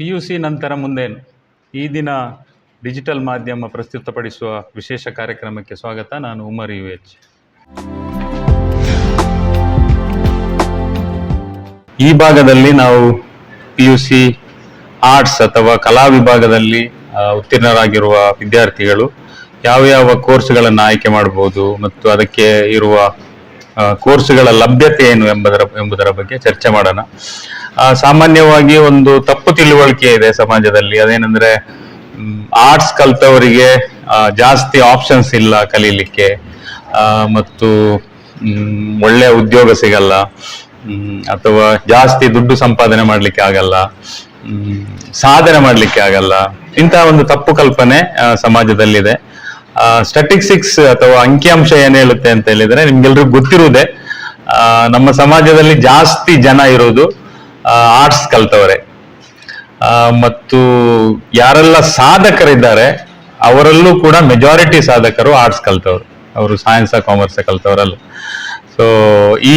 PUC ನಂತರ ಮುಂದೇನು ಈ ದಿನ ಡಿಜಿಟಲ್ ಮಾಧ್ಯಮ ಪ್ರಸ್ತುತಪಡಿಸುವ ವಿಶೇಷ ಕಾರ್ಯಕ್ರಮಕ್ಕೆ ಸ್ವಾಗತ. ನಾನು ಉಮರ್ UH. ಈ ಭಾಗದಲ್ಲಿ ನಾವು PUC ಆರ್ಟ್ಸ್ ಅಥವಾ ಕಲಾ ವಿಭಾಗದಲ್ಲಿ ಉತ್ತೀರ್ಣರಾಗಿರುವ ವಿದ್ಯಾರ್ಥಿಗಳು ಯಾವ ಯಾವ ಕೋರ್ಸ್ಗಳನ್ನು ಆಯ್ಕೆ ಮಾಡಬಹುದು ಮತ್ತು ಅದಕ್ಕೆ ಇರುವ ಕೋರ್ಸ್ಗಳ ಲಭ್ಯತೆ ಏನು ಎಂಬುದರ ಬಗ್ಗೆ ಚರ್ಚೆ ಮಾಡೋಣ. ಸಾಮಾನ್ಯವಾಗಿ ಒಂದು ತಪ್ಪು ತಿಳುವಳಿಕೆ ಇದೆ ಸಮಾಜದಲ್ಲಿ. ಅದೇನೆಂದ್ರೆ ಆರ್ಟ್ಸ್ ಕಲ್ತವರಿಗೆ ಜಾಸ್ತಿ ಆಪ್ಷನ್ಸ್ ಇಲ್ಲ ಕಲೀಲಿಕ್ಕೆ, ಮತ್ತು ಒಳ್ಳೆಯ ಉದ್ಯೋಗ ಸಿಗಲ್ಲ, ಅಥವಾ ಜಾಸ್ತಿ ದುಡ್ಡು ಸಂಪಾದನೆ ಮಾಡ್ಲಿಕ್ಕೆ ಆಗಲ್ಲ, ಸಾಧನೆ ಮಾಡ್ಲಿಕ್ಕೆ ಆಗಲ್ಲ. ಇಂತಹ ಒಂದು ತಪ್ಪು ಕಲ್ಪನೆ ಸಮಾಜದಲ್ಲಿದೆ. ಸ್ಟ್ಯಾಟಿಸ್ಟಿಕ್ಸ್ ಅಥವಾ ಅಂಕಿಅಂಶ ಏನ್ ಹೇಳುತ್ತೆ ಅಂತ ಹೇಳಿದ್ರೆ, ನಿಮ್ಗೆಲ್ರಿಗೂ ಗೊತ್ತಿರುವುದೇ, ನಮ್ಮ ಸಮಾಜದಲ್ಲಿ ಜಾಸ್ತಿ ಜನ ಇರೋದು ಆರ್ಟ್ಸ್ ಕಲ್ತವರೇ. ಮತ್ತು ಯಾರೆಲ್ಲ ಸಾಧಕರಿದ್ದಾರೆ ಅವರಲ್ಲೂ ಕೂಡ ಮೆಜಾರಿಟಿ ಸಾಧಕರು ಆರ್ಟ್ಸ್ ಕಲ್ತವರು, ಅವರು ಸೈನ್ಸ್ ಕಾಮರ್ಸ್ ಕಲ್ತವರಲ್ಲ. ಸೊ ಈ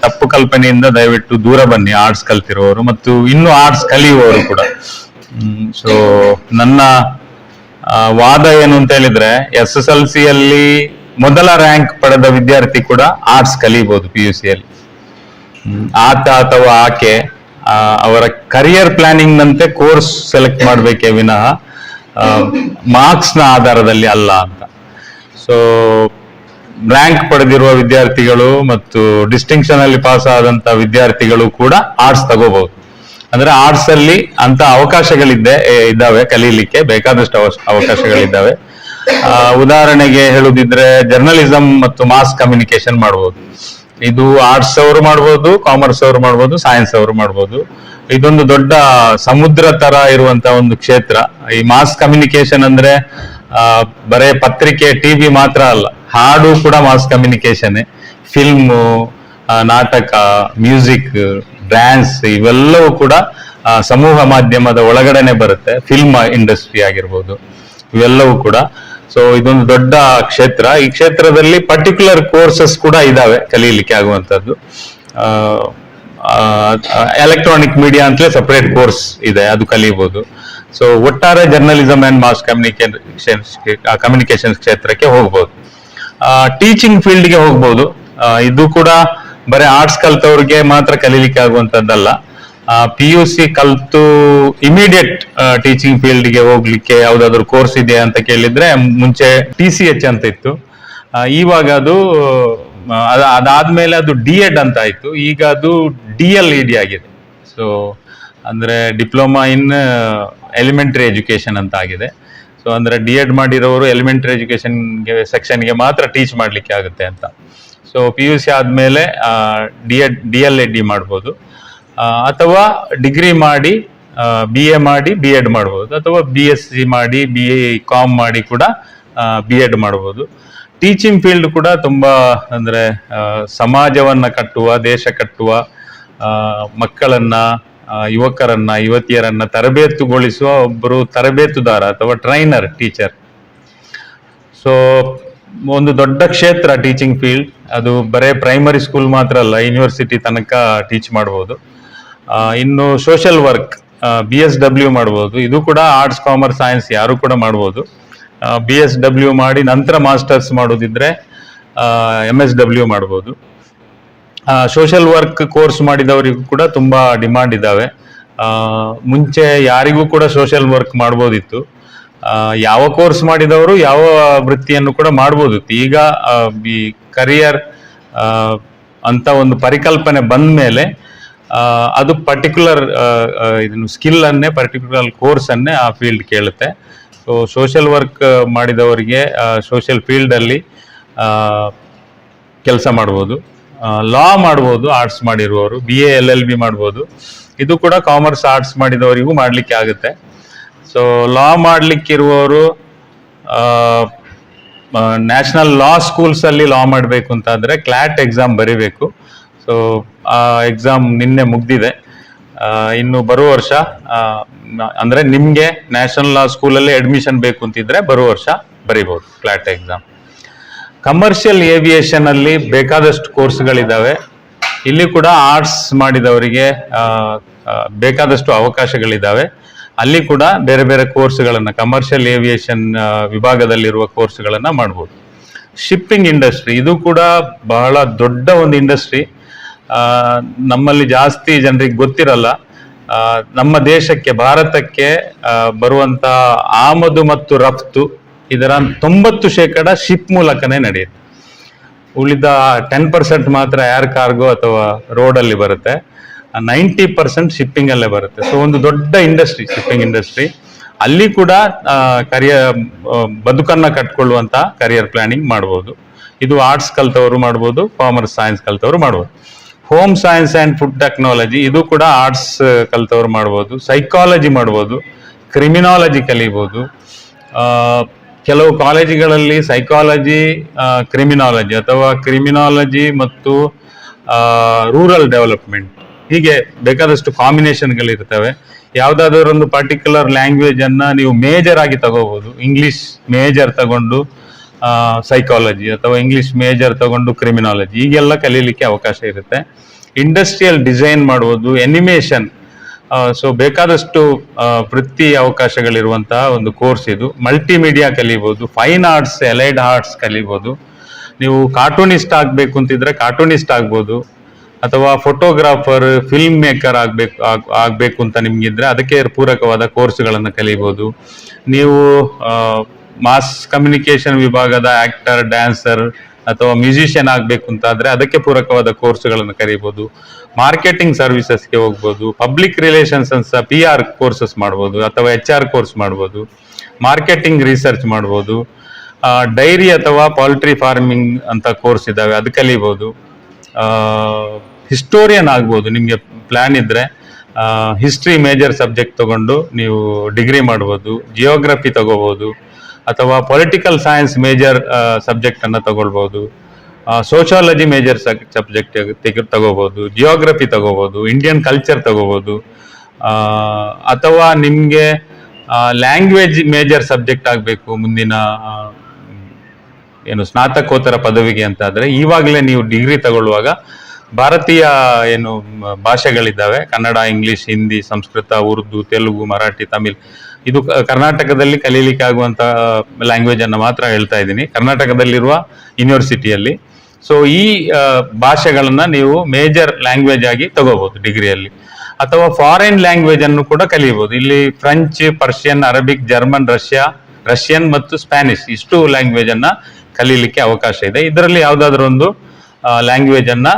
ತಪ್ಪು ಕಲ್ಪನೆಯಿಂದ ದಯವಿಟ್ಟು ದೂರ ಬನ್ನಿ, ಆರ್ಟ್ಸ್ ಕಲ್ತಿರುವವರು ಮತ್ತು ಇನ್ನು ಆರ್ಟ್ಸ್ ಕಲಿಯುವವರು ಕೂಡ. ಸೊ ನನ್ನ ವಾದ ಏನು ಅಂತ ಹೇಳಿದ್ರೆ, SSLC ಯಲ್ಲಿ ಮೊದಲ ರ್ಯಾಂಕ್ ಪಡೆದ ವಿದ್ಯಾರ್ಥಿ ಕೂಡ ಆರ್ಟ್ಸ್ ಕಲಿಬಹುದು PUC ಯಲ್ಲಿ. ಆತ ಅಥವಾ ಆಕೆ ಅವರ ಕರಿಯರ್ ಪ್ಲಾನಿಂಗ್ ನಂತೆ ಕೋರ್ಸ್ ಸೆಲೆಕ್ಟ್ ಮಾಡಬೇಕೇ ವಿನಃ ಮಾರ್ಕ್ಸ್ ನ ಆಧಾರದಲ್ಲಿ ಅಲ್ಲ ಅಂತ. ಸೊ ರ್ಯಾಂಕ್ ಪಡೆದಿರುವ ವಿದ್ಯಾರ್ಥಿಗಳು ಮತ್ತು ಡಿಸ್ಟಿಂಕ್ಷನ್ ಅಲ್ಲಿ ಪಾಸ್ ಆದಂತ ವಿದ್ಯಾರ್ಥಿಗಳು ಕೂಡ ಆರ್ಟ್ಸ್ ತಗೋಬಹುದು. ಅಂದ್ರೆ ಆರ್ಟ್ಸ್ ಅಲ್ಲಿ ಅಂತ ಇದ್ದಾವೆ, ಕಲೀಲಿಕ್ಕೆ ಬೇಕಾದಷ್ಟು ಅವಕಾಶಗಳಿದ್ದಾವೆ. ಉದಾಹರಣೆಗೆ ಹೇಳುದಿದ್ರೆ, ಜರ್ನಲಿಸಂ ಮತ್ತು ಮಾಸ್ ಕಮ್ಯುನಿಕೇಶನ್ ಮಾಡ್ಬೋದು. ಇದು ಆರ್ಟ್ಸ್ ಅವರು ಮಾಡ್ಬೋದು, ಕಾಮರ್ಸ್ ಅವರು ಮಾಡ್ಬೋದು, ಸೈನ್ಸ್ ಅವರು ಮಾಡ್ಬೋದು. ಇದೊಂದು ದೊಡ್ಡ ಸಮುದ್ರ ತರ ಇರುವಂತ ಒಂದು ಕ್ಷೇತ್ರ. ಈ ಮಾಸ್ ಕಮ್ಯುನಿಕೇಶನ್ ಅಂದ್ರೆ ಬರೇ ಪತ್ರಿಕೆ, TV ಮಾತ್ರ ಅಲ್ಲ, ಹಾಡು ಕೂಡ ಮಾಸ್ ಕಮ್ಯುನಿಕೇಶನ್. ಫಿಲ್ಮು, ನಾಟಕ, ಮ್ಯೂಸಿಕ್, ಡ್ಯಾನ್ಸ್ ಇವೆಲ್ಲವೂ ಕೂಡ ಸಮೂಹ ಮಾಧ್ಯಮದ ಒಳಗಡೆನೆ ಬರುತ್ತೆ. ಫಿಲ್ಮ್ ಇಂಡಸ್ಟ್ರಿ ಆಗಿರ್ಬೋದು, ಇವೆಲ್ಲವೂ ಕೂಡ. ಸೊ ಇದೊಂದು ದೊಡ್ಡ ಕ್ಷೇತ್ರ. ಈ ಕ್ಷೇತ್ರದಲ್ಲಿ ಪರ್ಟಿಕ್ಯುಲರ್ ಕೋರ್ಸಸ್ ಕೂಡ ಇದಾವೆ ಕಲೀಲಿಕ್ಕೆ ಆಗುವಂತದ್ದು. ಎಲೆಕ್ಟ್ರಾನಿಕ್ ಮೀಡಿಯಾ ಅಂತಲೇ ಸಪರೇಟ್ ಕೋರ್ಸ್ ಇದೆ, ಅದು ಕಲಿಯಬಹುದು. ಸೊ ಒಟ್ಟಾರೆ ಜರ್ನಲಿಸಂ ಅಂಡ್ ಮಾಸ್ ಕಮ್ಯುನಿಕೇಶನ್ ಕ್ಷೇತ್ರಕ್ಕೆ ಹೋಗ್ಬೋದು. ಟೀಚಿಂಗ್ ಫೀಲ್ಡ್ಗೆ ಹೋಗ್ಬೋದು. ಇದು ಕೂಡ ಬರೀ ಆರ್ಟ್ಸ್ ಕಲ್ತವ್ರಿಗೆ ಮಾತ್ರ ಕಲೀಲಿಕ್ಕೆ ಆಗುವಂತದ್ದಲ್ಲ. PUC ಕಲ್ತು ಇಮಿಡಿಯೇಟ್ ಟೀಚಿಂಗ್ ಫೀಲ್ಡ್ಗೆ ಹೋಗ್ಲಿಕ್ಕೆ ಯಾವ್ದಾದ್ರು ಕೋರ್ಸ್ ಇದೆ ಅಂತ ಕೇಳಿದ್ರೆ, ಮುಂಚೆ TCH ಅಂತ ಇತ್ತು, ಇವಾಗ ಅದಾದ್ಮೇಲೆ ಅದು D.Ed ಅಂತ ಆಯ್ತು. ಈಗ ಅದು DLED ಆಗಿದೆ. ಸೊ ಅಂದ್ರೆ ಡಿಪ್ಲೊಮಾ ಇನ್ ಎಲಿಮೆಂಟರಿ ಎಜುಕೇಶನ್ ಅಂತ ಆಗಿದೆ. ಸೊ ಅಂದ್ರೆ D.Ed ಮಾಡಿರೋರು ಎಲಿಮೆಂಟರಿ ಎಜುಕೇಶನ್ ಸೆಕ್ಷನ್ಗೆ ಮಾತ್ರ ಟೀಚ್ ಮಾಡ್ಲಿಕ್ಕೆ ಆಗುತ್ತೆ ಅಂತ. ಸೊ PUC ಆದ್ಮೇಲೆ DLED ಮಾಡ್ಬೋದು, ಅಥವಾ ಡಿಗ್ರಿ ಮಾಡಿ BA ಮಾಡಿ B.Ed ಮಾಡ್ಬೋದು, ಅಥವಾ BSc ಮಾಡಿ BCom ಮಾಡಿ ಕೂಡ B.Ed ಮಾಡ್ಬೋದು. ಟೀಚಿಂಗ್ ಫೀಲ್ಡ್ ಕೂಡ ತುಂಬಾ ಅಂದ್ರೆ ಸಮಾಜವನ್ನ ಕಟ್ಟುವ, ದೇಶ ಕಟ್ಟುವ, ಮಕ್ಕಳನ್ನ, ಯುವಕರನ್ನ, ಯುವತಿಯರನ್ನ ತರಬೇತುಗೊಳಿಸುವ ಒಬ್ಬರು ತರಬೇತುದಾರ ಅಥವಾ ಟ್ರೈನರ್, ಟೀಚರ್. ಸೊ ಒಂದು ದೊಡ್ಡ ಕ್ಷೇತ್ರ ಟೀಚಿಂಗ್ ಫೀಲ್ಡ್. ಅದು ಬರೇ ಪ್ರೈಮರಿ ಸ್ಕೂಲ್ ಮಾತ್ರ ಅಲ್ಲ, ಯೂನಿವರ್ಸಿಟಿ ತನಕ ಟೀಚ್ ಮಾಡ್ಬೋದು. ಇನ್ನು ಸೋಷಿಯಲ್ ವರ್ಕ್, BSW ಮಾಡ್ಬೋದು. ಇದು ಕೂಡ ಆರ್ಟ್ಸ್, ಕಾಮರ್ಸ್, ಸೈನ್ಸ್ ಯಾರು ಕೂಡ ಮಾಡ್ಬೋದು. BSW ಮಾಡಿ ನಂತರ ಮಾಸ್ಟರ್ಸ್ ಮಾಡೋದಿದ್ರೆ MSW ಮಾಡ್ಬೋದು. ಸೋಷಿಯಲ್ ವರ್ಕ್ ಕೋರ್ಸ್ ಮಾಡಿದವರಿಗೂ ಕೂಡ ತುಂಬಾ ಡಿಮಾಂಡ್ ಇದ್ದಾವೆ. ಮುಂಚೆ ಯಾರಿಗೂ ಕೂಡ ಸೋಷಿಯಲ್ ವರ್ಕ್ ಮಾಡ್ಬೋದಿತ್ತು. ಯಾವ ಕೋರ್ಸ್ ಮಾಡಿದವರು ಯಾವ ವೃತ್ತಿಯನ್ನು ಕೂಡ ಮಾಡ್ಬೋದಿತ್ತು. ಈಗ ಈ ಕರಿಯರ್ ಅಂತ ಒಂದು ಪರಿಕಲ್ಪನೆ ಬಂದ ಮೇಲೆ ಅದು ಪರ್ಟಿಕ್ಯುಲರ್ ಇದನ್ನು ಸ್ಕಿಲ್ ಅನ್ನೇ, ಪರ್ಟಿಕ್ಯುಲರ್ ಕೋರ್ಸ್ ಅನ್ನೇ ಆ ಫೀಲ್ಡ್ ಕೇಳುತ್ತೆ. ಸೊ ಸೋಷಿಯಲ್ ವರ್ಕ್ ಮಾಡಿದವರಿಗೆ ಸೋಷಿಯಲ್ ಫೀಲ್ಡ್ ಅಲ್ಲಿ ಕೆಲಸ ಮಾಡ್ಬೋದು. ಲಾ ಮಾಡ್ಬೋದು ಆರ್ಟ್ಸ್ ಮಾಡಿರುವವರು, BA LLB ಮಾಡ್ಬೋದು. ಇದು ಕೂಡ ಕಾಮರ್ಸ್, ಆರ್ಟ್ಸ್ ಮಾಡಿದವರಿಗೂ ಮಾಡ್ಲಿಕ್ಕೆ ಆಗುತ್ತೆ. ಸೊ ಲಾ ಮಾಡ್ಲಿಕ್ಕಿರುವವರು ನ್ಯಾಷನಲ್ ಲಾ ಸ್ಕೂಲ್ಸ್ ಅಲ್ಲಿ ಲಾ ಮಾಡಬೇಕು ಅಂತಾದ್ರೆ ಕ್ಲಾಟ್ ಎಕ್ಸಾಮ್ ಬರೀಬೇಕು. ಸೊ ಆ ಎಕ್ಸಾಮ್ ನಿನ್ನೆ ಮುಗ್ದಿದೆ. ಇನ್ನು ಬರುವ ವರ್ಷ ಅಂದ್ರೆ ನಿಮ್ಗೆ ನ್ಯಾಷನಲ್ ಲಾ ಸ್ಕೂಲಲ್ಲಿ ಅಡ್ಮಿಷನ್ ಬೇಕು ಅಂತಿದ್ರೆ ಬರುವ ವರ್ಷ ಬರೀಬಹುದು ಕ್ಲಾಟ್ ಎಕ್ಸಾಮ್. ಕಮರ್ಷಿಯಲ್ ಏವಿಯೇಷನ್ ಅಲ್ಲಿ ಬೇಕಾದಷ್ಟು ಕೋರ್ಸ್ಗಳಿದ್ದಾವೆ. ಇಲ್ಲಿ ಕೂಡ ಆರ್ಟ್ಸ್ ಮಾಡಿದವರಿಗೆ ಬೇಕಾದಷ್ಟು ಅವಕಾಶಗಳಿದ್ದಾವೆ. ಅಲ್ಲಿ ಕೂಡ ಬೇರೆ ಬೇರೆ ಕೋರ್ಸ್ಗಳನ್ನು, ಕಮರ್ಷಿಯಲ್ ಏವಿಯೇಷನ್ ವಿಭಾಗದಲ್ಲಿರುವ ಕೋರ್ಸ್ಗಳನ್ನು ಮಾಡ್ಬೋದು. ಶಿಪ್ಪಿಂಗ್ ಇಂಡಸ್ಟ್ರಿ ಇದು ಕೂಡ ಬಹಳ ದೊಡ್ಡ ಒಂದು ಇಂಡಸ್ಟ್ರಿ. ನಮ್ಮಲ್ಲಿ ಜಾಸ್ತಿ ಜನರಿಗೆ ಗೊತ್ತಿರಲ್ಲ. ನಮ್ಮ ದೇಶಕ್ಕೆ, ಭಾರತಕ್ಕೆ ಬರುವಂತ ಆಮದು ಮತ್ತು ರಫ್ತು ಇದರ 90% ಶಿಪ್ ಮೂಲಕನೇ ನಡೆಯುತ್ತೆ. ಉಳಿದ 10% ಮಾತ್ರ ಏರ್ ಕಾರ್ಗೋ ಅಥವಾ ರೋಡಲ್ಲಿ ಬರುತ್ತೆ. 90% ಶಿಪ್ಪಿಂಗ್ ಅಲ್ಲೇ ಬರುತ್ತೆ. ಸೊ ಒಂದು ದೊಡ್ಡ ಇಂಡಸ್ಟ್ರಿ ಶಿಪ್ಪಿಂಗ್ ಇಂಡಸ್ಟ್ರಿ. ಅಲ್ಲಿ ಕೂಡ ಬದುಕನ್ನ ಕಟ್ಕೊಳ್ಳುವಂತ ಕರಿಯರ್ ಪ್ಲಾನಿಂಗ್ ಮಾಡ್ಬೋದು. ಇದು ಆರ್ಟ್ಸ್ ಕಲ್ತವರು ಮಾಡ್ಬೋದು, ಕಾಮರ್ಸ್ ಸೈನ್ಸ್ ಕಲ್ತವರು ಮಾಡ್ಬೋದು. Home science and food technology ಇದು ಕೂಡ ಆರ್ಟ್ಸ್ ಕಲ್ತವ್ರು ಮಾಡ್ಬೋದು. ಸೈಕಾಲಜಿ ಮಾಡ್ಬೋದು, ಕ್ರಿಮಿನಾಲಜಿ ಕಲಿಬೋದು. ಕೆಲವು ಕಾಲೇಜುಗಳಲ್ಲಿ ಸೈಕಾಲಜಿ, ಕ್ರಿಮಿನಾಲಜಿ ಅಥವಾ ಕ್ರಿಮಿನಾಲಜಿ ಮತ್ತು ರೂರಲ್ ಡೆವಲಪ್ಮೆಂಟ್ ಹೀಗೆ ಬೇಕಾದಷ್ಟು ಕಾಂಬಿನೇಷನ್ಗಳಿರ್ತವೆ. ಯಾವುದಾದ್ರೂ ಒಂದು ಪರ್ಟಿಕ್ಯುಲರ್ ಲ್ಯಾಂಗ್ವೇಜ್ ಅನ್ನ ನೀವು ಮೇಜರ್ ಆಗಿ ತಗೋಬಹುದು. ಇಂಗ್ಲಿಷ್ ಮೇಜರ್ ತಗೊಂಡು ಸೈಕಾಲಜಿ ಅಥವಾ ಇಂಗ್ಲಿಷ್ ಮೇಜರ್ ತಗೊಂಡು ಕ್ರಿಮಿನಾಲಜಿ ಹೀಗೆಲ್ಲ ಕಲೀಲಿಕ್ಕೆ ಅವಕಾಶ ಇರುತ್ತೆ. ಇಂಡಸ್ಟ್ರಿಯಲ್ ಡಿಸೈನ್ ಮಾಡುವುದು, ಎನಿಮೇಷನ್, ಸೊ ಬೇಕಾದಷ್ಟು ವೃತ್ತಿ ಅವಕಾಶಗಳಿರುವಂತಹ ಒಂದು ಕೋರ್ಸ್ ಇದು. ಮಲ್ಟಿಮೀಡಿಯಾ ಕಲಿಬಹುದು, ಫೈನ್ ಆರ್ಟ್ಸ್, ಎಲೈಡ್ ಆರ್ಟ್ಸ್ ಕಲಿಬಹುದು. ನೀವು ಕಾರ್ಟೂನಿಸ್ಟ್ ಆಗಬೇಕು ಅಂತಿದ್ರೆ ಕಾರ್ಟೂನಿಸ್ಟ್ ಆಗ್ಬೋದು, ಅಥವಾ ಫೋಟೋಗ್ರಾಫರ್, ಫಿಲ್ಮ್ ಮೇಕರ್ ಆಗಬೇಕು ಅಂತ ನಿಮ್ಗಿದ್ರೆ ಅದಕ್ಕೆ ಪೂರಕವಾದ ಕೋರ್ಸ್ಗಳನ್ನು ಕಲಿಬಹುದು. ನೀವು ಮಾಸ್ ಕಮ್ಯುನಿಕೇಶನ್ ವಿಭಾಗದ ಆಕ್ಟರ್, ಡ್ಯಾನ್ಸರ್ ಅಥವಾ ಮ್ಯೂಸಿಷಿಯನ್ ಆಗಬೇಕು ಅಂತಾದ್ರೆ ಅದಕ್ಕೆ ಪೂರಕವಾದ ಕೋರ್ಸ್ಗಳನ್ನು ಕಲಿಬಹುದು. ಮಾರ್ಕೆಟಿಂಗ್ ಸರ್ವಿಸಸ್ಗೆ ಹೋಗ್ಬೋದು, ಪಬ್ಲಿಕ್ ರಿಲೇಷನ್ಸ್ ಅಂತ PR ಕೋರ್ಸಸ್ ಮಾಡ್ಬೋದು ಅಥವಾ HR ಕೋರ್ಸ್ ಮಾಡ್ಬೋದು, ಮಾರ್ಕೆಟಿಂಗ್ ರಿಸರ್ಚ್ ಮಾಡ್ಬೋದು, ಡೈರಿ ಅಥವಾ ಪೌಲ್ಟ್ರಿ ಫಾರ್ಮಿಂಗ್ ಅಂತ ಕೋರ್ಸ್ ಇದ್ದಾವೆ, ಅದು ಕಲಿಬಹುದು. ಹಿಸ್ಟೋರಿಯನ್ ಆಗ್ಬೋದು, ನಿಮಗೆ ಪ್ಲಾನ್ ಇದ್ರೆ ಹಿಸ್ಟ್ರಿ ಮೇಜರ್ ಸಬ್ಜೆಕ್ಟ್ ತಗೊಂಡು ನೀವು ಡಿಗ್ರಿ ಮಾಡ್ಬೋದು. ಜಿಯೋಗ್ರಫಿ ತಗೋಬಹುದು ಅಥವಾ ಪೊಲಿಟಿಕಲ್ ಸೈನ್ಸ್ ಮೇಜರ್ ಸಬ್ಜೆಕ್ಟ್ ಅನ್ನ ತಗೊಳ್ಬಹುದು. ಸೋಶಿಯಾಲಜಿ ಮೇಜರ್ ಸಬ್ಜೆಕ್ಟ್ ತಗೋಬಹುದು, ಜಿಯೋಗ್ರಫಿ ತಗೋಬಹುದು, ಇಂಡಿಯನ್ ಕಲ್ಚರ್ ತಗೋಬಹುದು. ಅಥವಾ ನಿಮಗೆ ಲ್ಯಾಂಗ್ವೇಜ್ ಮೇಜರ್ ಸಬ್ಜೆಕ್ಟ್ ಆಗಬೇಕು ಮುಂದಿನ ಏನು ಸ್ನಾತಕೋತ್ತರ ಪದವಿಗೆ ಅಂತ ಆದ್ರೆ ಇವಾಗಲೇ ನೀವು ಡಿಗ್ರಿ ತಗೊಳ್ಳುವಾಗ ಭಾರತೀಯ ಏನು ಭಾಷೆಗಳಿದ್ದಾವೆ, ಕನ್ನಡ, ಇಂಗ್ಲಿಷ್, ಹಿಂದಿ, ಸಂಸ್ಕೃತ, ಉರ್ದು, ತೆಲುಗು, ಮರಾಠಿ, ತಮಿಳ್, ಇದು ಕರ್ನಾಟಕದಲ್ಲಿ ಕಲೀಲಿಕ್ಕೆ ಆಗುವಂತ ಲ್ಯಾಂಗ್ವೇಜ್ ಅನ್ನು ಮಾತ್ರ ಹೇಳ್ತಾ ಇದ್ದೀನಿ, ಕರ್ನಾಟಕದಲ್ಲಿರುವ ಯೂನಿವರ್ಸಿಟಿಯಲ್ಲಿ. ಸೊ ಈ ಭಾಷೆಗಳನ್ನ ನೀವು ಮೇಜರ್ ಲ್ಯಾಂಗ್ವೇಜ್ ಆಗಿ ತಗೋಬಹುದು ಡಿಗ್ರಿಯಲ್ಲಿ. ಅಥವಾ ಫಾರಿನ್ ಲ್ಯಾಂಗ್ವೇಜ್ ಅನ್ನು ಕೂಡ ಕಲಿಯಬಹುದು. ಇಲ್ಲಿ French, Persian, Arabic, German, Russian ಮತ್ತು ಸ್ಪ್ಯಾನಿಷ್ ಇಷ್ಟು ಲ್ಯಾಂಗ್ವೇಜ್ ಅನ್ನ ಕಲೀಲಿಕ್ಕೆ ಅವಕಾಶ ಇದೆ. ಇದರಲ್ಲಿ ಯಾವುದಾದ್ರೂ ಒಂದು ಲ್ಯಾಂಗ್ವೇಜ್ ಅನ್ನ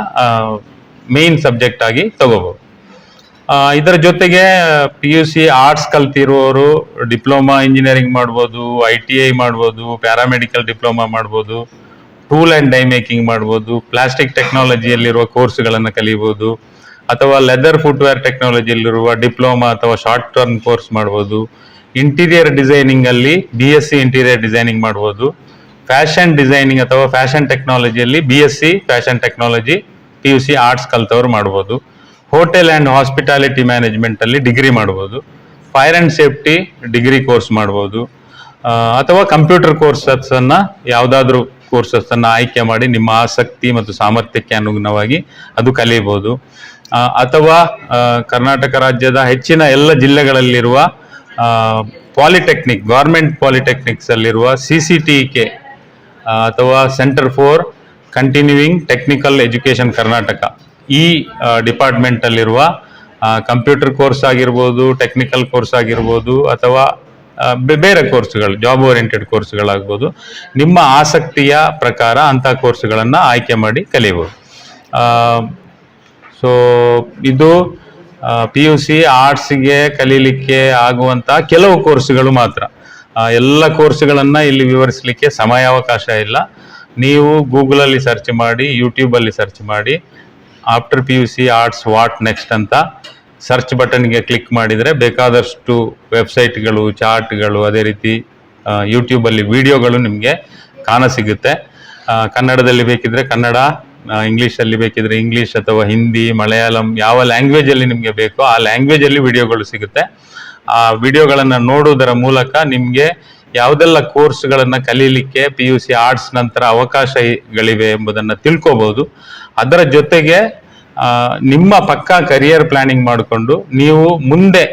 ಮೇನ್ ಸಬ್ಜೆಕ್ಟ್ ಆಗಿ ತಗೋಬಹುದು. ಇದರ ಜೊತೆಗೆ PUC ಆರ್ಟ್ಸ್ ಕಲ್ತಿರುವವರು ಡಿಪ್ಲೊಮಾ ಇಂಜಿನಿಯರಿಂಗ್ ಮಾಡ್ಬೋದು, ITI ಮಾಡ್ಬೋದು, ಪ್ಯಾರಾಮೆಡಿಕಲ್ ಡಿಪ್ಲೊಮಾ ಮಾಡ್ಬೋದು, ಟೂಲ್ ಅಂಡ್ ಡೈ ಮೇಕಿಂಗ್ ಮಾಡ್ಬೋದು, ಪ್ಲಾಸ್ಟಿಕ್ ಟೆಕ್ನಾಲಜಿಯಲ್ಲಿರುವ ಕೋರ್ಸ್ಗಳನ್ನು ಕಲಿಬಹುದು, ಅಥವಾ ಲೆದರ್ ಫುಟ್ವೇರ್ ಟೆಕ್ನಾಲಜಿಯಲ್ಲಿರುವ ಡಿಪ್ಲೊಮಾ ಅಥವಾ ಶಾರ್ಟ್ ಟರ್ಮ್ ಕೋರ್ಸ್ ಮಾಡ್ಬೋದು. ಇಂಟೀರಿಯರ್ ಡಿಸೈನಿಂಗ್ ಅಲ್ಲಿ BSc ಇಂಟೀರಿಯರ್ ಡಿಸೈನಿಂಗ್ ಮಾಡ್ಬೋದು. ಫ್ಯಾಷನ್ ಡಿಸೈನಿಂಗ್ ಅಥವಾ ಫ್ಯಾಷನ್ ಟೆಕ್ನಾಲಜಿಯಲ್ಲಿ BSc fashion technology PUC arts ಕಲ್ತವ್ರು ಮಾಡ್ಬೋದು. ಹೋಟೆಲ್ ಆ್ಯಂಡ್ ಹಾಸ್ಪಿಟಾಲಿಟಿ ಮ್ಯಾನೇಜ್ಮೆಂಟ್ ಅಲ್ಲಿ ಡಿಗ್ರಿ ಮಾಡ್ಬೋದು. Fire and safety degree course ಮಾಡ್ಬೋದು. ಅಥವಾ ಕಂಪ್ಯೂಟರ್ ಕೋರ್ಸಸ್ ಅನ್ನ ಯಾವುದಾದ್ರೂ ಕೋರ್ಸಸ್ ಅನ್ನ ಆಯ್ಕೆ ಮಾಡಿ ನಿಮ್ಮ ಆಸಕ್ತಿ ಮತ್ತು ಸಾಮರ್ಥ್ಯಕ್ಕೆ ಅನುಗುಣವಾಗಿ ಅದು ಕಲಿಯಬಹುದು. ಅಥವಾ ಕರ್ನಾಟಕ ರಾಜ್ಯದ ಹೆಚ್ಚಿನ ಎಲ್ಲ ಜಿಲ್ಲೆಗಳಲ್ಲಿರುವ ಪಾಲಿಟೆಕ್ನಿಕ್, ಗೌರ್ಮೆಂಟ್ ಪಾಲಿಟೆಕ್ನಿಕ್ಸ್ ಅಲ್ಲಿರುವ CCTK ಅಥವಾ centre for continuing technical education Karnataka, ಈ ಡಿಪಾರ್ಟ್ಮೆಂಟ್ ಅಲ್ಲಿರುವ ಕಂಪ್ಯೂಟರ್ ಕೋರ್ಸ್ ಆಗಿರ್ಬೋದು, ಟೆಕ್ನಿಕಲ್ ಕೋರ್ಸ್ ಆಗಿರ್ಬೋದು, ಅಥವಾ ಬೇರೆ ಕೋರ್ಸ್ಗಳು, ಜಾಬ್ ಓರಿಯೆಂಟೆಡ್ ಕೋರ್ಸ್ಗಳಾಗ್ಬೋದು, ನಿಮ್ಮ ಆಸಕ್ತಿಯ ಪ್ರಕಾರ ಅಂತ ಕೋರ್ಸ್ಗಳನ್ನು ಆಯ್ಕೆ ಮಾಡಿ ಕಲಿಯಬಹುದು. ಸೊ ಇದು PUC ಆರ್ಟ್ಸ್ಗೆ ಕಲೀಲಿಕ್ಕೆ ಆಗುವಂತ ಕೆಲವು ಕೋರ್ಸ್ಗಳು ಮಾತ್ರ. ಎಲ್ಲ ಕೋರ್ಸ್ಗಳನ್ನ ಇಲ್ಲಿ ವಿವರಿಸಲಿಕ್ಕೆ ಸಮಯಾವಕಾಶ ಇಲ್ಲ. ನೀವು ಗೂಗಲ್ ಅಲ್ಲಿ ಸರ್ಚ್ ಮಾಡಿ, ಯೂಟ್ಯೂಬ್ ಅಲ್ಲಿ ಸರ್ಚ್ ಮಾಡಿ, after PUC arts what next ಅಂತ ಸರ್ಚ್ ಬಟನ್ಗೆ ಕ್ಲಿಕ್ ಮಾಡಿದರೆ ಬೇಕಾದಷ್ಟು ವೆಬ್ಸೈಟ್ಗಳು, ಚಾರ್ಟ್ಗಳು, ಅದೇ ರೀತಿ ಯೂಟ್ಯೂಬಲ್ಲಿ ವಿಡಿಯೋಗಳು ನಿಮಗೆ ಕಾಣಸಿಗುತ್ತೆ. ಕನ್ನಡದಲ್ಲಿ ಬೇಕಿದ್ರೆ ಕನ್ನಡ, ಇಂಗ್ಲೀಷಲ್ಲಿ ಬೇಕಿದ್ರೆ ಇಂಗ್ಲೀಷ್ ಅಥವಾ ಹಿಂದಿ, ಮಲಯಾಳಂ, ಯಾವ ಲ್ಯಾಂಗ್ವೇಜಲ್ಲಿ ನಿಮಗೆ ಬೇಕೋ ಆ ಲ್ಯಾಂಗ್ವೇಜಲ್ಲಿ ವಿಡಿಯೋಗಳು ಸಿಗುತ್ತೆ. ಆ ವಿಡಿಯೋಗಳನ್ನು ನೋಡುವುದರ ಮೂಲಕ ನಿಮಗೆ ಯಾವುದೆಲ್ಲ ಕೋರ್ಸ್ಗಳನ್ನು ಕಲೀಲಿಕ್ಕೆ PUC ಆರ್ಟ್ಸ್ ನಂತರ ಅವಕಾಶಗಳಿವೆ ಎಂಬುದನ್ನು ತಿಳ್ಕೋಬಹುದು. ಅದರ ಜೊತೆಗೆ ನಿಮ್ಮ ಪಕ್ಕಾ ಕರಿಯರ್ ಪ್ಲಾನಿಂಗ್ ಮಾಡಿಕೊಂಡು ನೀವು ಮುಂದೆ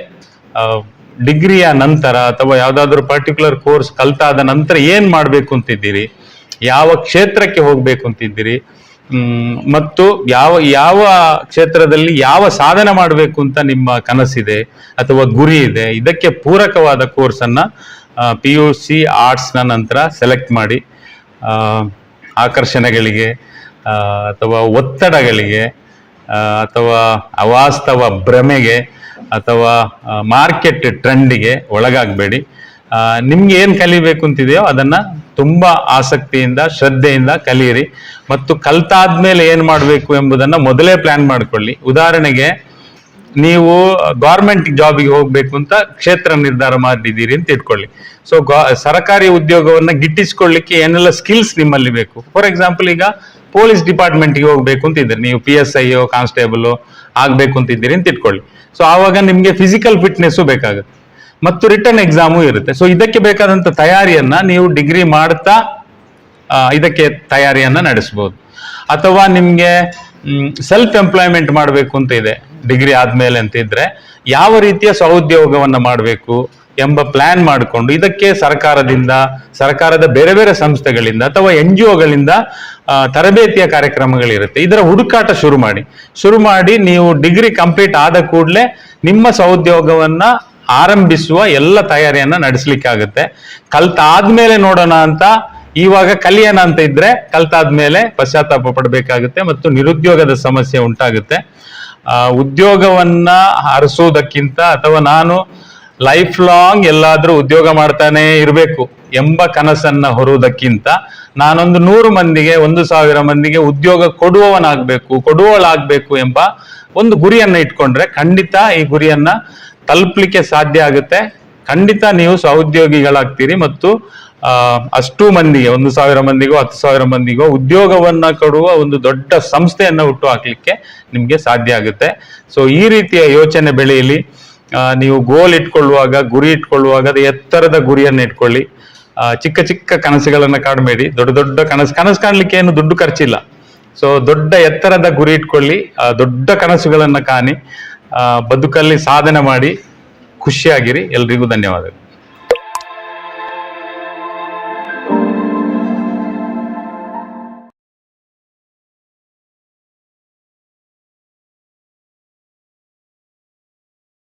ಡಿಗ್ರಿಯ ನಂತರ ಅಥವಾ ಯಾವ್ದಾದ್ರು ಪರ್ಟಿಕ್ಯುಲರ್ ಕೋರ್ಸ್ ಕಲ್ತಾದ ನಂತರ ಏನ್ ಮಾಡ್ಬೇಕು ಅಂತಿದ್ದೀರಿ, ಯಾವ ಕ್ಷೇತ್ರಕ್ಕೆ ಹೋಗ್ಬೇಕು ಅಂತಿದ್ದೀರಿ, ಮತ್ತು ಯಾವ ಯಾವ ಕ್ಷೇತ್ರದಲ್ಲಿ ಯಾವ ಸಾಧನೆ ಮಾಡಬೇಕು ಅಂತ ನಿಮ್ಮ ಕನಸಿದೆ ಅಥವಾ ಗುರಿ ಇದೆ, ಇದಕ್ಕೆ ಪೂರಕವಾದ ಕೋರ್ಸ್ ಅನ್ನ PUC ಆರ್ಟ್ಸ್ ನ ನಂತರ ಸೆಲೆಕ್ಟ್ ಮಾಡಿ ಆಕರ್ಷಣೆಗಳಿಗೆ ಅಥವಾ ಒತ್ತಡಗಳಿಗೆ ಅಥವಾ ಅವಾಸ್ತವ ಭ್ರಮೆಗೆ ಅಥವಾ ಮಾರ್ಕೆಟ್ ಟ್ರೆಂಡಿಗೆ ಒಳಗಾಗಬೇಡಿ. ನಿಮ್ಗೆ ಏನ್ ಕಲಿಬೇಕು ಅಂತಿದೆಯೋ ಅದನ್ನ ತುಂಬಾ ಆಸಕ್ತಿಯಿಂದ ಶ್ರದ್ಧೆಯಿಂದ ಕಲಿಯಿರಿ ಮತ್ತು ಕಲ್ತಾದ್ಮೇಲೆ ಏನ್ ಮಾಡಬೇಕು ಎಂಬುದನ್ನ ಮೊದಲೇ ಪ್ಲಾನ್ ಮಾಡ್ಕೊಳ್ಳಿ. ಉದಾಹರಣೆಗೆ ನೀವು ಗೌರ್ಮೆಂಟ್ ಜಾಬಿಗೆ ಹೋಗ್ಬೇಕು ಅಂತ ಕ್ಷೇತ್ರ ನಿರ್ಧಾರ ಮಾಡಿದ್ದೀರಿ ಅಂತ ಇಟ್ಕೊಳ್ಳಿ. ಸೊ ಸರ್ಕಾರಿ ಉದ್ಯೋಗವನ್ನ ಗಿಟ್ಟಿಸ್ಕೊಳ್ಳಿಕ್ಕೆ ಏನೆಲ್ಲ ಸ್ಕಿಲ್ಸ್ ನಿಮ್ಮಲ್ಲಿ ಬೇಕು. ಫಾರ್ ಎಕ್ಸಾಂಪಲ್, ಈಗ ಪೊಲೀಸ್ ಡಿಪಾರ್ಟ್ಮೆಂಟ್ಗೆ ಹೋಗ್ಬೇಕು ಅಂತಿದ್ದೀರಿ, ನೀವು PSI ಕಾನ್ಸ್ಟೇಬಲ್ ಆಗ್ಬೇಕು ಅಂತಿದ್ದೀರಿ ಅಂತ ಇಟ್ಕೊಳ್ಳಿ. ಸೊ ಆವಾಗ ನಿಮ್ಗೆ ಫಿಸಿಕಲ್ ಫಿಟ್ನೆಸ್ ಬೇಕಾಗುತ್ತೆ ಮತ್ತು ರಿಟರ್ನ್ ಎಕ್ಸಾಮು ಇರುತ್ತೆ. ಸೊ ಇದಕ್ಕೆ ಬೇಕಾದಂತ ತಯಾರಿಯನ್ನ ನೀವು ಡಿಗ್ರಿ ಮಾಡ್ತಾ ಇದಕ್ಕೆ ತಯಾರಿಯನ್ನ ನಡೆಸಬಹುದು. ಅಥವಾ ನಿಮ್ಗೆ ಸೆಲ್ಫ್ ಎಂಪ್ಲಾಯ್ಮೆಂಟ್ ಮಾಡಬೇಕು ಅಂತ ಇದೆ ಡಿಗ್ರಿ ಆದ್ಮೇಲೆ ಅಂತ ಇದ್ರೆ, ಯಾವ ರೀತಿಯ ಸ್ವಉದ್ಯೋಗವನ್ನ ಮಾಡಬೇಕು ಎಂಬ ಪ್ಲಾನ್ ಮಾಡಿಕೊಂಡು ಇದಕ್ಕೆ ಸರ್ಕಾರದ ಬೇರೆ ಬೇರೆ ಸಂಸ್ಥೆಗಳಿಂದ ಅಥವಾ NGOಗಳಿಂದ ತರಬೇತಿಯ ಕಾರ್ಯಕ್ರಮಗಳಿರುತ್ತೆ. ಇದರ ಹುಡುಕಾಟ ಶುರು ಮಾಡಿ ನೀವು ಡಿಗ್ರಿ ಕಂಪ್ಲೀಟ್ ಆದ ಕೂಡಲೇ ನಿಮ್ಮ ಸ್ವಉದ್ಯೋಗವನ್ನ ಆರಂಭಿಸುವ ಎಲ್ಲ ತಯಾರಿಯನ್ನ ನಡೆಸಲಿಕ್ಕಾಗುತ್ತೆ. ಕಲ್ತಾದ್ಮೇಲೆ ನೋಡೋಣ ಅಂತ ಇವಾಗ ಕಲಿಯೋಣ ಅಂತ ಇದ್ರೆ ಕಲ್ತಾದ್ಮೇಲೆ ಪಶ್ಚಾತ್ತಾಪ ಪಡಬೇಕಾಗುತ್ತೆ ಮತ್ತು ನಿರುದ್ಯೋಗದ ಸಮಸ್ಯೆ ಉಂಟಾಗುತ್ತೆ. ಉದ್ಯೋಗವನ್ನ ಹರಿಸೋದಕ್ಕಿಂತ ಅಥವಾ ನಾನು ಲೈಫ್ ಲಾಂಗ್ ಎಲ್ಲಾದ್ರೂ ಉದ್ಯೋಗ ಮಾಡ್ತಾನೆ ಇರಬೇಕು ಎಂಬ ಕನಸನ್ನ ಹೊರುವುದಕ್ಕಿಂತ ನಾನೊಂದು 100 ಮಂದಿಗೆ 1000 ಮಂದಿಗೆ ಉದ್ಯೋಗ ಕೊಡುವವಳಾಗ್ಬೇಕು ಎಂಬ ಒಂದು ಗುರಿಯನ್ನ ಇಟ್ಕೊಂಡ್ರೆ ಖಂಡಿತ ಈ ಗುರಿಯನ್ನ ತಲುಪಲಿಕ್ಕೆ ಸಾಧ್ಯ ಆಗುತ್ತೆ. ಖಂಡಿತ ನೀವು ಸಹೋದ್ಯೋಗಿಗಳಾಗ್ತೀರಿ ಮತ್ತು ಅಷ್ಟು ಮಂದಿಗೆ 1000 ಮಂದಿಗೋ 10,000 ಮಂದಿಗೋ ಉದ್ಯೋಗವನ್ನ ಕೊಡುವ ಒಂದು ದೊಡ್ಡ ಸಂಸ್ಥೆಯನ್ನ ಹುಟ್ಟು ಹಾಕ್ಲಿಕ್ಕೆ ನಿಮ್ಗೆ ಸಾಧ್ಯ ಆಗುತ್ತೆ. ಸೊ ಈ ರೀತಿಯ ಯೋಚನೆ ಬೆಳೆಯಲಿ. ನೀವು ಗೋಲ್ ಇಟ್ಕೊಳ್ಳುವಾಗ, ಗುರಿ ಇಟ್ಕೊಳ್ಳುವಾಗ ಅದು ಎತ್ತರದ ಗುರಿಯನ್ನ ಇಟ್ಕೊಳ್ಳಿ. ಚಿಕ್ಕ ಚಿಕ್ಕ ಕನಸುಗಳನ್ನ ಕಾಡಬೇಡಿ. ದೊಡ್ಡ ಕನಸು ಕಾಣ್ಲಿಕ್ಕೆ ಏನು ದುಡ್ಡು ಖರ್ಚಿಲ್ಲ. ಸೊ ದೊಡ್ಡ ಎತ್ತರದ ಗುರಿ ಇಟ್ಕೊಳ್ಳಿ, ದೊಡ್ಡ ಕನಸುಗಳನ್ನ ಕಾಣಿ, ಬದುಕಲ್ಲಿ ಸಾಧನೆ ಮಾಡಿ, ಖುಷಿಯಾಗಿರಿ. ಎಲ್ರಿಗೂ ಧನ್ಯವಾದಗಳು.